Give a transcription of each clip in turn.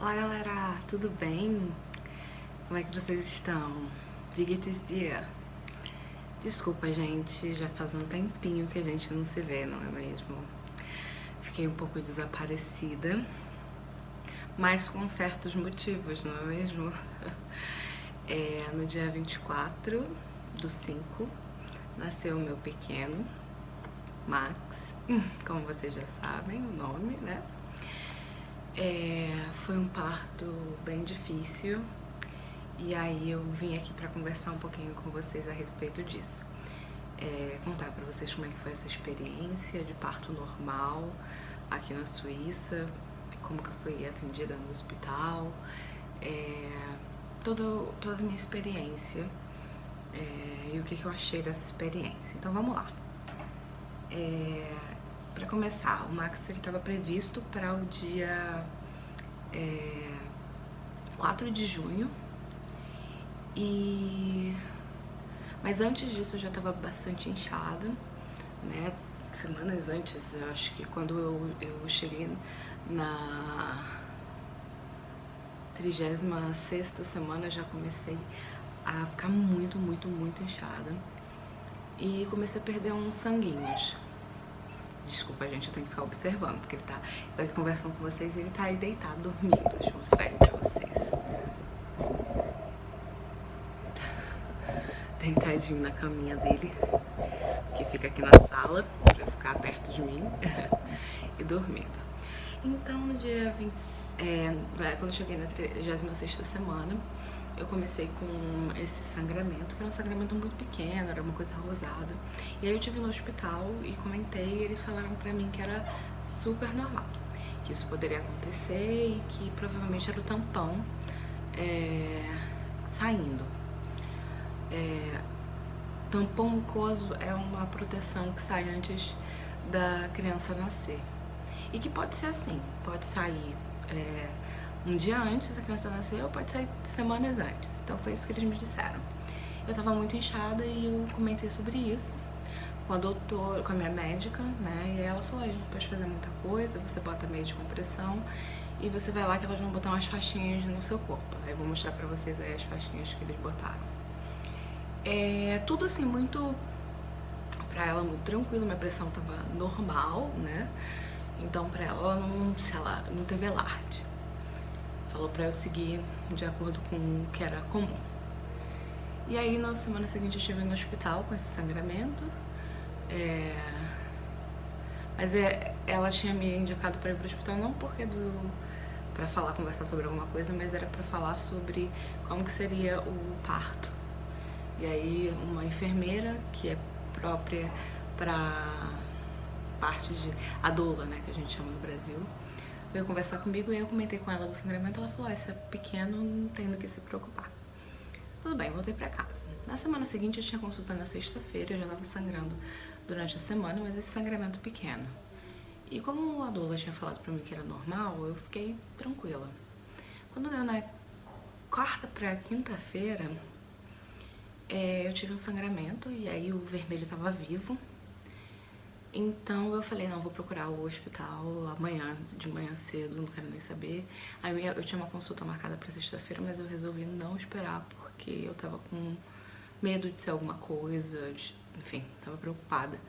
Olá galera, tudo bem? Como é que vocês estão? Wie geht es dir? Desculpa gente, já faz um tempinho que a gente não se vê, não é mesmo? Fiquei um pouco desaparecida, mas com certos motivos, não é mesmo? No dia 24/5 nasceu o meu pequeno, Max, como vocês já sabem o nome, né? Foi um parto bem difícil e aí eu vim aqui pra conversar um pouquinho com vocês a respeito disso. Contar pra vocês como é que foi essa experiência de parto normal aqui na Suíça, como que eu fui atendida no hospital, toda a minha experiência e o que eu achei dessa experiência. Então vamos lá. Pra começar, o Max estava previsto para o dia 4 de junho, mas antes disso eu já estava bastante inchada, né? Semanas antes, eu acho que quando eu cheguei na 36ª semana, já comecei a ficar muito inchada e comecei a perder uns sanguinhos. Desculpa, gente, eu tenho que ficar observando, porque ele tá aqui conversando com vocês e ele tá aí deitado, dormindo. Deixa eu mostrar ele pra vocês. Deitadinho na caminha dele, que fica aqui na sala, pra ficar perto de mim, e dormindo. Então, no dia 20, quando eu cheguei na 36ª semana, eu comecei com esse sangramento, que era um sangramento muito pequeno, era uma coisa rosada. E aí eu estive no hospital e comentei, e eles falaram pra mim que era super normal, que isso poderia acontecer e que provavelmente era o tampão saindo. Tampão mucoso é uma proteção que sai antes da criança nascer. E que pode ser assim, pode sair um dia antes da criança nascer ou pode sair semanas antes. Então foi isso que eles me disseram. Eu tava muito inchada e eu comentei sobre isso com a doutora, com a minha médica, né? E ela falou, a gente pode fazer muita coisa, você bota meio de compressão e você vai lá que elas vão botar umas faixinhas no seu corpo. Aí eu vou mostrar pra vocês aí as faixinhas que eles botaram. Tudo assim, muito pra ela, muito tranquilo, minha pressão tava normal, né? Então pra ela não teve alarde. Falou pra eu seguir de acordo com o que era comum. E aí na semana seguinte eu estive no hospital com esse sangramento. Mas ela tinha me indicado pra ir pro hospital não porque pra conversar sobre alguma coisa, mas era pra falar sobre como que seria o parto. E aí uma enfermeira, que é própria pra parte de a doula, né, que a gente chama no Brasil, veio conversar comigo e eu comentei com ela do sangramento. Ela falou, esse é pequeno, não tem do que se preocupar. Tudo bem, voltei pra casa. Na semana seguinte eu tinha consulta na sexta-feira, eu já tava sangrando durante a semana, mas esse sangramento pequeno. E como a doula tinha falado pra mim que era normal, eu fiquei tranquila. Quando deu na quarta pra quinta-feira, eu tive um sangramento e aí o vermelho tava vivo. Então eu falei, não, vou procurar o hospital amanhã, de manhã cedo, não quero nem saber. Aí eu tinha uma consulta marcada pra sexta-feira, mas eu resolvi não esperar, porque eu tava com medo de ser alguma coisa, enfim, tava preocupada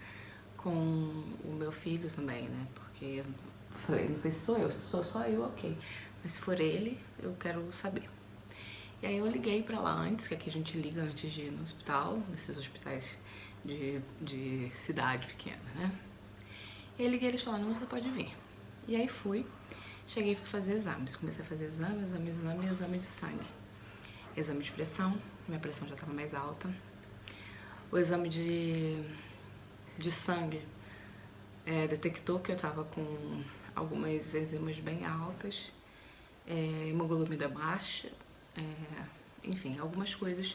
com o meu filho também, né? Porque eu falei, não sei se sou eu, se sou só eu, ok. Mas se for ele, eu quero saber. E aí eu liguei pra lá antes, que aqui a gente liga antes de ir no hospital, nesses hospitais de cidade pequena, né? E eu liguei, eles falaram, não, você pode vir. E aí fui, cheguei e fui fazer exames. Comecei a fazer exame de sangue. Exame de pressão, minha pressão já estava mais alta. O exame de sangue detectou que eu estava com algumas enzimas bem altas, hemoglobina baixa, enfim, algumas coisas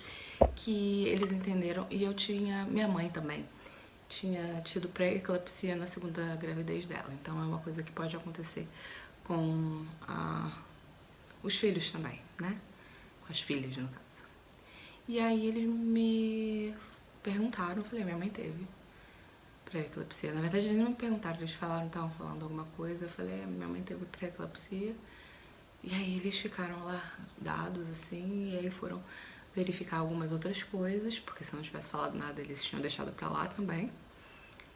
que eles entenderam. E eu tinha, minha mãe também tinha tido pré-eclampsia na segunda gravidez dela, então é uma coisa que pode acontecer com os filhos também, né? Com as filhas, no caso. E aí eles me perguntaram, eu falei, minha mãe teve pré-eclampsia. Na verdade eles não me perguntaram, eles estavam falando alguma coisa, eu falei, minha mãe teve pré-eclampsia E aí eles ficaram lá dados, assim, e aí foram verificar algumas outras coisas, porque se não tivesse falado nada eles tinham deixado pra lá também.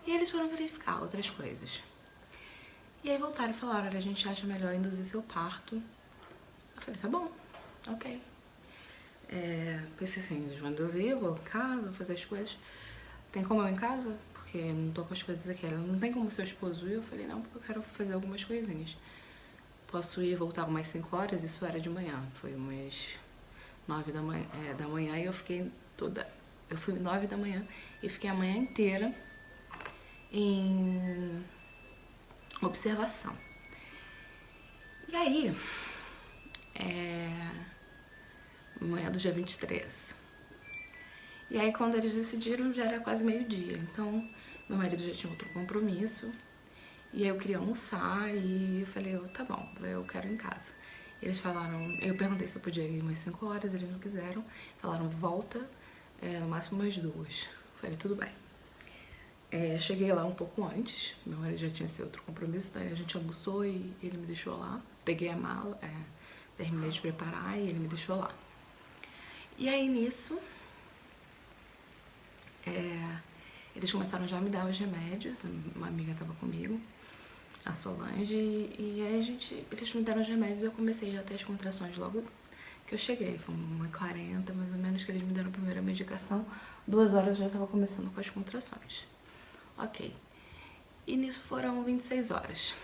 E eles foram verificar outras coisas. E aí voltaram e falaram, olha, a gente acha melhor induzir seu parto. Eu falei, tá bom, ok. Pensei assim, eles vão induzir, eu vou em casa, vou fazer as coisas. Tem como eu ir em casa? Porque não tô com as coisas aqui. Ela, não tem como seu esposo ir? Eu falei, não, porque eu quero fazer algumas coisinhas. Posso ir e voltar umas 5 horas? Isso era de manhã. Foi umas 9 da manhã e eu fiquei toda... Eu fui 9 da manhã e fiquei a manhã inteira em observação. E aí, manhã do dia 23. E aí quando eles decidiram já era quase meio-dia, então meu marido já tinha outro compromisso. E aí eu queria almoçar e eu falei, tá bom, eu quero ir em casa. Eles falaram, eu perguntei se eu podia ir umas 5 horas, eles não quiseram. Falaram, volta, no máximo umas 2. Eu falei, tudo bem. Cheguei lá um pouco antes, meu marido já tinha esse outro compromisso, então a gente almoçou e ele me deixou lá. Peguei a mala, terminei de preparar e ele me deixou lá. E aí nisso, eles começaram já a me dar os remédios, uma amiga tava comigo, a Solange, e aí eles me deram os remédios e eu comecei já a ter as contrações logo que eu cheguei. Foi 1h40 mais ou menos que eles me deram a primeira medicação, 2 horas eu já tava começando com as contrações. Ok. E nisso foram 26 horas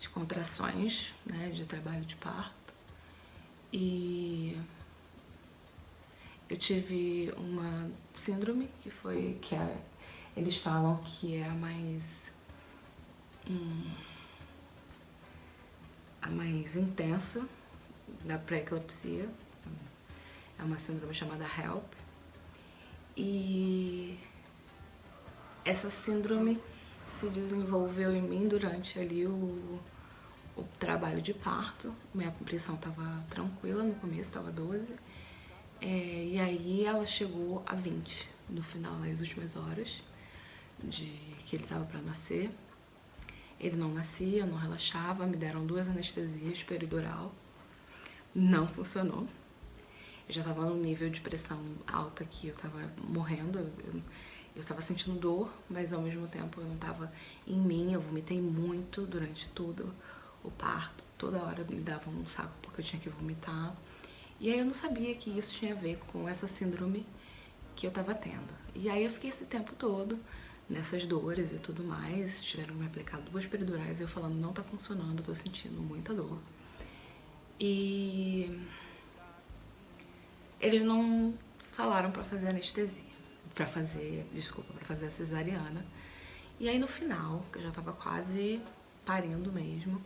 de contrações, né, de trabalho de parto. E eu tive uma síndrome eles falam que é a mais intensa da pré-eclampsia. É uma síndrome chamada HELP. E essa síndrome se desenvolveu em mim durante ali o trabalho de parto. Minha pressão estava tranquila no começo, estava 12. E aí ela chegou a 20 no final, nas últimas horas que ele estava para nascer. Ele não nascia, não relaxava, me deram 2 anestesias peridural. Não funcionou. Eu já estava num nível de pressão alta que eu estava morrendo. Eu estava sentindo dor, mas ao mesmo tempo eu não estava em mim. Eu vomitei muito durante todo o parto. Toda hora me dava um saco porque eu tinha que vomitar. E aí eu não sabia que isso tinha a ver com essa síndrome que eu estava tendo. E aí eu fiquei esse tempo todo nessas dores e tudo mais. Tiveram que me aplicar 2 peridurais e eu falando, não tá funcionando, eu tô sentindo muita dor. E eles não falaram pra fazer anestesia, pra fazer a cesariana. E aí no final, que eu já tava quase parindo mesmo,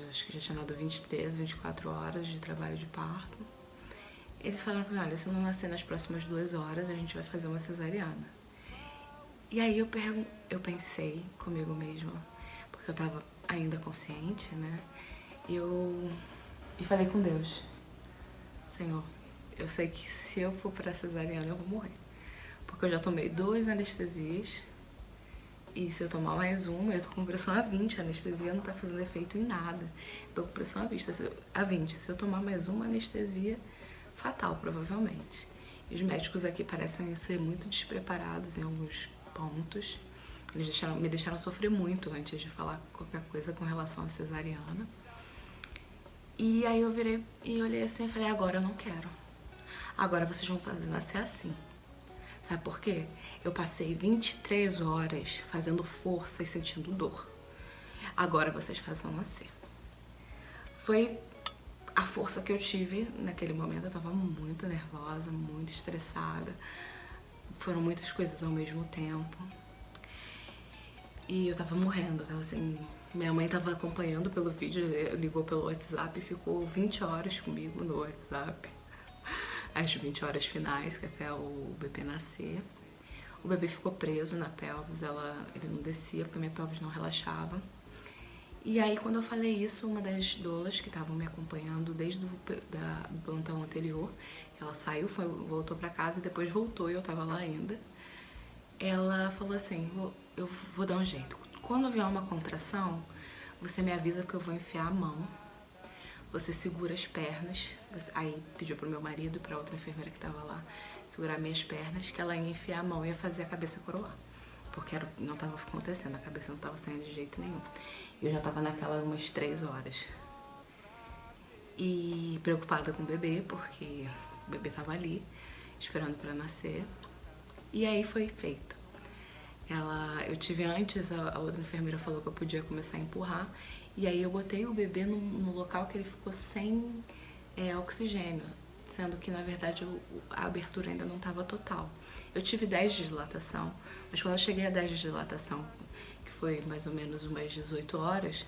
acho que já tinha dado 23, 24 horas de trabalho de parto, eles falaram pra mim, olha, se não nascer nas próximas 2 horas, a gente vai fazer uma cesariana. E aí eu pensei comigo mesma, porque eu tava ainda consciente, né? E falei com Deus, Senhor, eu sei que se eu for pra cesariana eu vou morrer. Porque eu já tomei 2 anestesias e se eu tomar mais uma, eu tô com pressão a 20, a anestesia não tá fazendo efeito em nada. Tô com pressão a 20, se eu tomar mais uma anestesia, fatal provavelmente. E os médicos aqui parecem ser muito despreparados em alguns pontos. Eles me deixaram sofrer muito antes de falar qualquer coisa com relação à cesariana. E aí eu virei e olhei assim e falei, agora eu não quero. Agora vocês vão fazer nascer assim. Sabe por quê? Eu passei 23 horas fazendo força e sentindo dor. Agora vocês façam nascer. Foi a força que eu tive naquele momento. Eu tava muito nervosa, muito estressada. Foram muitas coisas ao mesmo tempo. E eu tava morrendo, eu tava assim... Minha mãe tava acompanhando pelo vídeo, ligou pelo WhatsApp e ficou 20 horas comigo no WhatsApp. As 20 horas finais, que até o bebê nascer. O bebê ficou preso na pelvis, ele não descia porque minha pelvis não relaxava. E aí quando eu falei isso, uma das doulas que estavam me acompanhando desde do plantão anterior, ela saiu, voltou pra casa e depois voltou e eu tava lá ainda. Ela falou assim, eu vou dar um jeito. Quando vier uma contração, você me avisa que eu vou enfiar a mão, você segura as pernas, aí pediu pro meu marido e pra outra enfermeira que tava lá segurar minhas pernas, que ela ia enfiar a mão e ia fazer a cabeça coroar. Porque não tava acontecendo, a cabeça não tava saindo de jeito nenhum. Eu já tava naquela umas 3 horas. E preocupada com o bebê, porque o bebê tava ali, esperando pra nascer. E aí foi feito. Eu tive antes, a outra enfermeira falou que eu podia começar a empurrar. E aí eu botei o bebê no local que ele ficou sem oxigênio. Sendo que, na verdade, a abertura ainda não estava total. Eu tive 10 de dilatação, mas quando eu cheguei a 10 de dilatação, que foi mais ou menos umas 18 horas,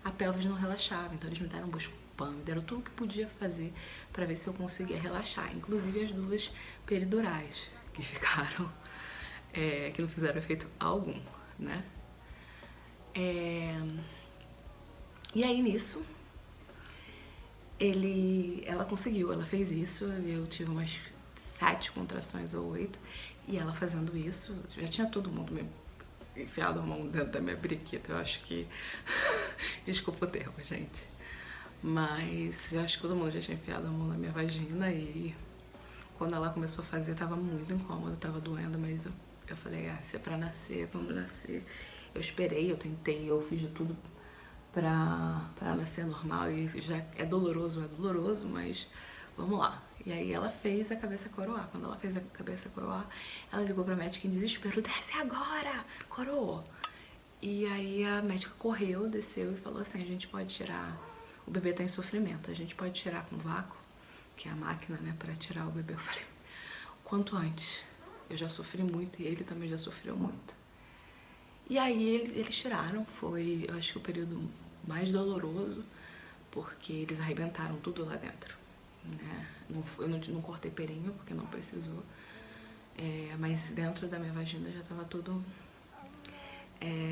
a pelvis não relaxava. Então eles me deram Buscopan, me deram tudo o que podia fazer para ver se eu conseguia relaxar. Inclusive as 2 peridurais, que ficaram, que não fizeram efeito algum, né? E aí nisso, ela conseguiu, ela fez isso, eu tive umas 7 contrações ou 8, e ela fazendo isso, já tinha todo mundo me enfiado a mão dentro da minha periquita, eu acho que... Desculpa o termo, gente. Mas eu acho que todo mundo já tinha enfiado a mão na minha vagina e quando ela começou a fazer tava muito incômodo, tava doendo, mas eu falei, se é pra nascer, vamos nascer. Eu esperei, eu tentei, eu fiz de tudo pra nascer normal e já é doloroso, mas vamos lá. E aí ela fez a cabeça coroar. Quando ela fez a cabeça coroar, ela ligou pra médica em desespero, desce agora, coroou. E aí a médica correu, desceu e falou assim, a gente pode tirar, o bebê tá em sofrimento, a gente pode tirar com vácuo, que é a máquina, né, pra tirar o bebê. Eu falei, quanto antes, eu já sofri muito e ele também já sofreu muito. E aí eles tiraram, foi, eu acho que o período mais doloroso, porque eles arrebentaram tudo lá dentro, né? Eu não cortei perinho, porque não precisou, mas dentro da minha vagina já tava tudo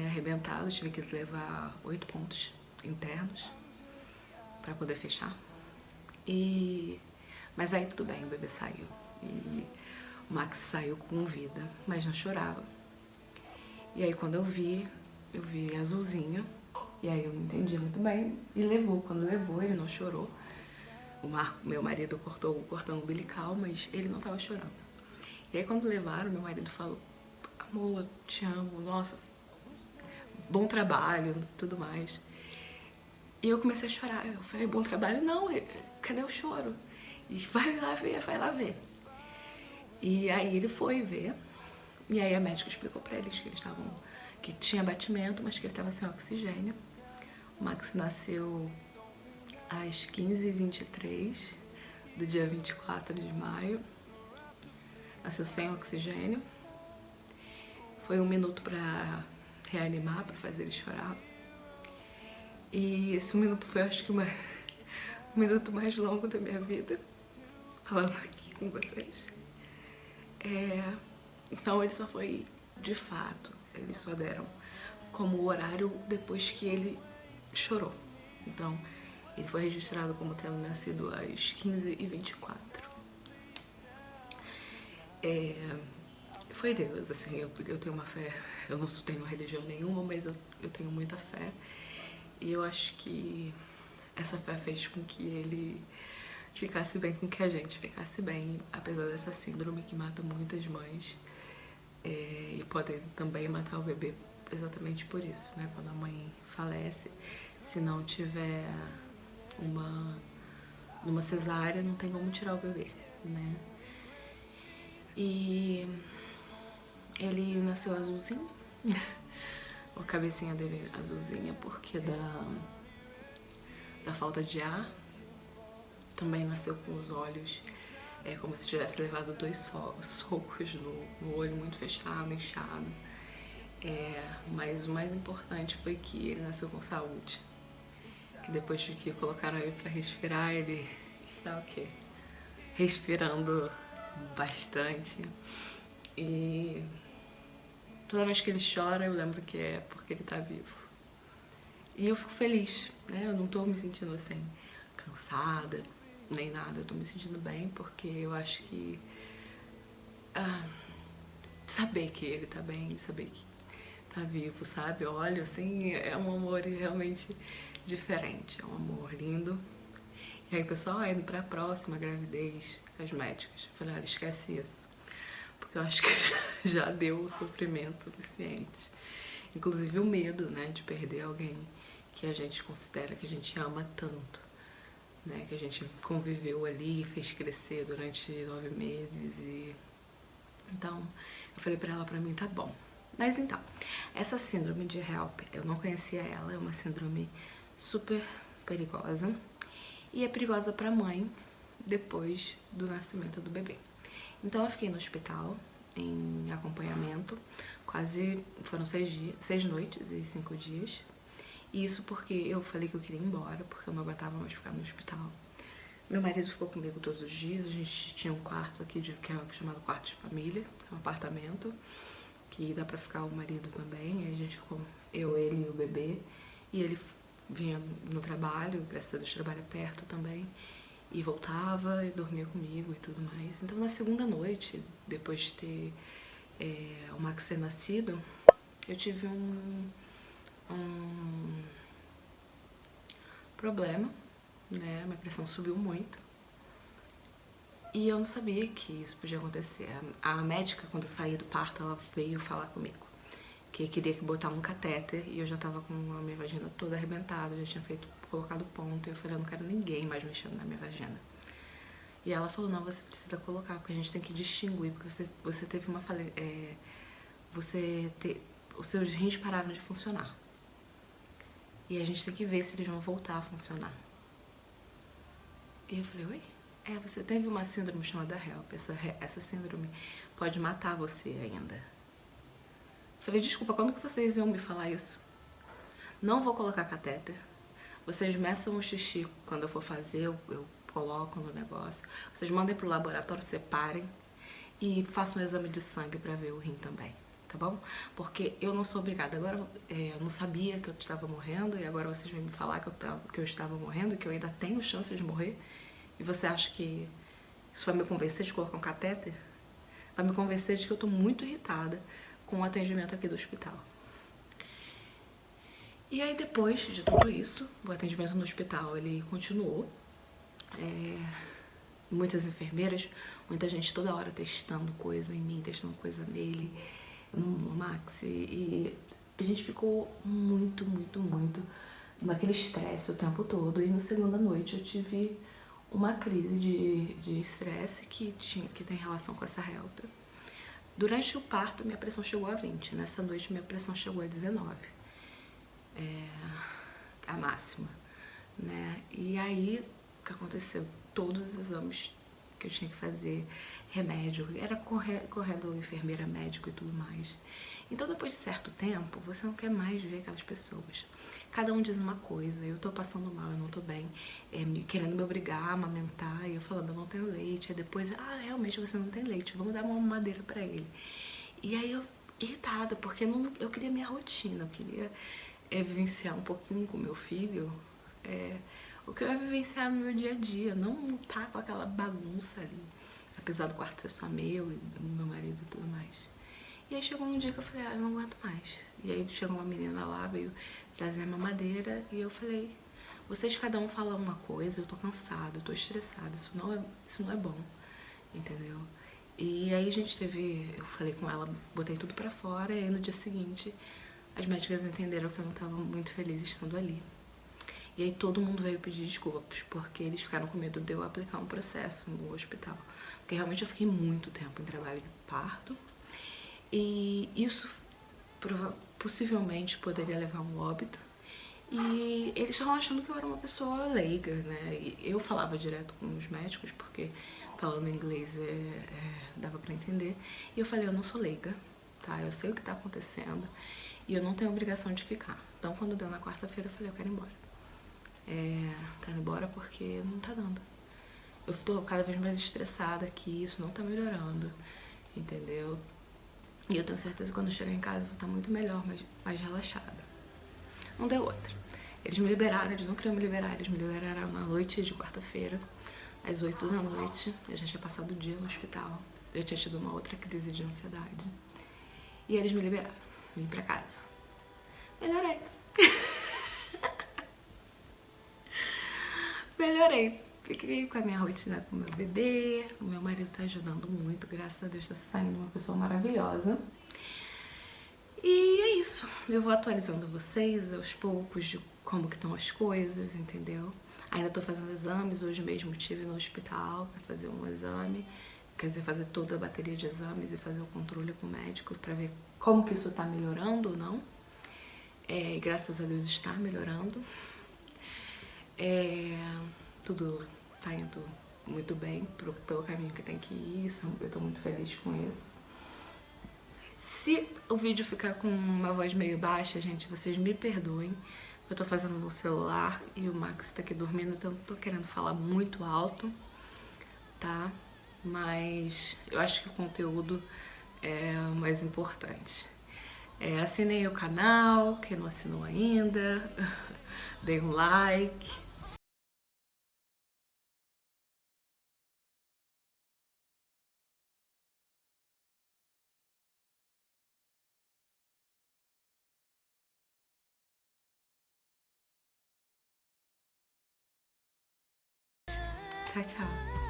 arrebentado, eu tive que levar 8 pontos internos pra poder fechar. Mas aí tudo bem, o bebê saiu, e o Max saiu com vida, mas não chorava. E aí quando eu vi azulzinho, e aí eu não entendi muito bem, e levou. Quando levou, ele não chorou. Meu marido cortou o cordão umbilical, mas ele não tava chorando. E aí quando levaram, meu marido falou, amor, te amo, nossa, bom trabalho, tudo mais. E eu comecei a chorar, eu falei, bom trabalho? Não, cadê o choro? E vai lá ver. E aí ele foi ver, e aí a médica explicou pra eles que tinha batimento, mas que ele tava sem oxigênio. O Max nasceu às 15h23 do dia 24 de maio. Nasceu sem oxigênio. Foi 1 minuto pra reanimar, pra fazer ele chorar. E esse 1 minuto foi, acho que, o minuto mais longo da minha vida, falando aqui com vocês. Então ele só foi, de fato, eles só deram como horário depois que ele chorou. Então ele foi registrado como tendo nascido às 15h24. Foi Deus, assim, eu tenho uma fé, eu não tenho religião nenhuma, mas eu tenho muita fé. E eu acho que essa fé fez com que ele ficasse bem, com que a gente ficasse bem, apesar dessa síndrome que mata muitas mães, e pode também matar o bebê exatamente por isso, né? Quando a mãe falece, se não tiver numa cesárea, não tem como tirar o bebê, né? E ele nasceu azulzinho, a cabecinha dele azulzinha porque da falta de ar. Também nasceu com os olhos como se tivesse levado 2 socos no olho, muito fechado, inchado. Mas o mais importante foi que ele nasceu com saúde. Que depois de que colocaram ele pra respirar, ele está o quê? Respirando bastante. E toda vez que ele chora, eu lembro que é porque ele tá vivo. E eu fico feliz, né? Eu não tô me sentindo assim, cansada, nem nada. Eu tô me sentindo bem porque eu acho que saber que ele tá bem, saber que tá vivo, sabe? Eu olho assim, é um amor realmente diferente, é um amor lindo. E aí o pessoal indo pra próxima gravidez, as médicas, eu falei, olha, esquece isso, porque eu acho que já deu o sofrimento suficiente. Inclusive o medo, né, de perder alguém que a gente considera, que a gente ama tanto, né, que a gente conviveu ali, fez crescer durante 9 meses e... Então, eu falei pra mim, tá bom. Mas então, essa síndrome de HELP, eu não conhecia ela, é uma síndrome super perigosa e é perigosa pra mãe depois do nascimento do bebê. Então eu fiquei no hospital em acompanhamento, foram 6 noites e 5 dias. E isso porque eu falei que eu queria ir embora, porque eu não aguentava mais ficar no hospital. Meu marido ficou comigo todos os dias, a gente tinha um quarto aqui, que é chamado quarto de família, é um apartamento, que dá pra ficar o marido também, e a gente ficou, eu, ele e o bebê, e ele vinha no trabalho, graças a Deus trabalha perto também, e voltava e dormia comigo e tudo mais. Então na segunda noite, depois de ter o Max ser nascido, eu tive um problema, né? Minha pressão subiu muito. E eu não sabia que isso podia acontecer. A médica, quando eu saí do parto, ela veio falar comigo que queria que botar um catéter e eu já tava com a minha vagina toda arrebentada, eu já tinha colocado ponto, e eu falei, eu não quero ninguém mais mexendo na minha vagina. E ela falou, não, você precisa colocar, porque a gente tem que distinguir, porque você teve uma os seus rins pararam de funcionar. E a gente tem que ver se eles vão voltar a funcionar. E eu falei, oi? Você teve uma síndrome chamada HELP, essa síndrome pode matar você ainda. Eu falei, desculpa, quando que vocês iam me falar isso? Não vou colocar catéter. Vocês meçam o xixi quando eu for fazer, eu coloco no negócio. Vocês mandem pro laboratório, separem e façam um exame de sangue pra ver o rim também, tá bom? Porque eu não sou obrigada. Agora, eu não sabia que eu estava morrendo e agora vocês vêm me falar que eu estava morrendo, que eu ainda tenho chance de morrer. E você acha que isso vai me convencer de colocar um catéter? Vai me convencer de que eu tô muito irritada com o atendimento aqui do hospital. E aí depois de tudo isso, o atendimento no hospital, ele continuou. Muitas enfermeiras, muita gente toda hora testando coisa em mim, testando coisa nele, no Max. E a gente ficou muito naquele estresse o tempo todo. E na segunda noite eu tive uma crise de estresse que tem relação com essa HELP. Durante o parto, minha pressão chegou a 20. Nessa noite, minha pressão chegou a 19. A máxima, né? E aí, o que aconteceu? Todos os exames que eu tinha que fazer, remédio, era correndo enfermeira, médico e tudo mais. Então, depois de certo tempo, você não quer mais ver aquelas pessoas. Cada um diz uma coisa, eu tô passando mal, eu não tô bem, querendo me obrigar a amamentar, e eu falando, eu não tenho leite, aí depois, realmente você não tem leite, vamos dar uma mamadeira pra ele. E aí eu, irritada, porque eu queria minha rotina, eu queria vivenciar um pouquinho com meu filho, o que eu ia vivenciar no meu dia a dia, não tá com aquela bagunça ali, apesar do quarto ser só meu e do meu marido e tudo mais. E aí chegou um dia que eu falei, eu não aguento mais. E aí chegou uma menina lá, veio trazer a mamadeira e eu falei, vocês cada um fala uma coisa, eu tô cansada, eu tô estressada, isso não é bom, entendeu? E aí eu falei com ela, botei tudo pra fora, e aí no dia seguinte as médicas entenderam que eu não tava muito feliz estando ali. E aí todo mundo veio pedir desculpas, porque eles ficaram com medo de eu aplicar um processo no hospital. Porque realmente eu fiquei muito tempo em trabalho de parto, e isso possivelmente poderia levar a um óbito. E eles estavam achando que eu era uma pessoa leiga, né? E eu falava direto com os médicos, porque falando inglês dava pra entender. E eu falei, eu não sou leiga, tá? Eu sei o que tá acontecendo e eu não tenho obrigação de ficar. Então quando deu na quarta-feira eu falei, eu quero ir embora. Quero ir embora porque não tá dando. Eu tô cada vez mais estressada aqui, isso não tá melhorando, entendeu? E eu tenho certeza que quando eu chegar em casa eu vou estar muito melhor, mais relaxada. Não deu outra. Eles me liberaram, eles não queriam me liberar, eles me liberaram na noite de quarta-feira, às 8 da noite. Eu já tinha passado o dia no hospital, eu tinha tido uma outra crise de ansiedade. E eles me liberaram, vim pra casa. Melhorei. Melhorei. Fiquei com a minha rotina com o meu bebê. O meu marido tá ajudando muito. Graças a Deus tá saindo uma pessoa maravilhosa. E é isso. Eu vou atualizando vocês aos poucos de como que estão as coisas, entendeu? Ainda tô fazendo exames. Hoje mesmo estive no hospital pra fazer um exame. Quer dizer, fazer toda a bateria de exames e fazer o controle com o médico pra ver como que isso tá melhorando ou não. Graças a Deus está melhorando. Tudo tá indo muito bem pelo caminho que tem que ir. Isso, eu tô muito feliz com isso. Se o vídeo ficar com uma voz meio baixa, gente, vocês me perdoem. Eu tô fazendo no celular e o Max tá aqui dormindo, então eu tô querendo falar muito alto, tá? Mas eu acho que o conteúdo é o mais importante. Assinei o canal, quem não assinou ainda, dei um like. Tchau, tchau.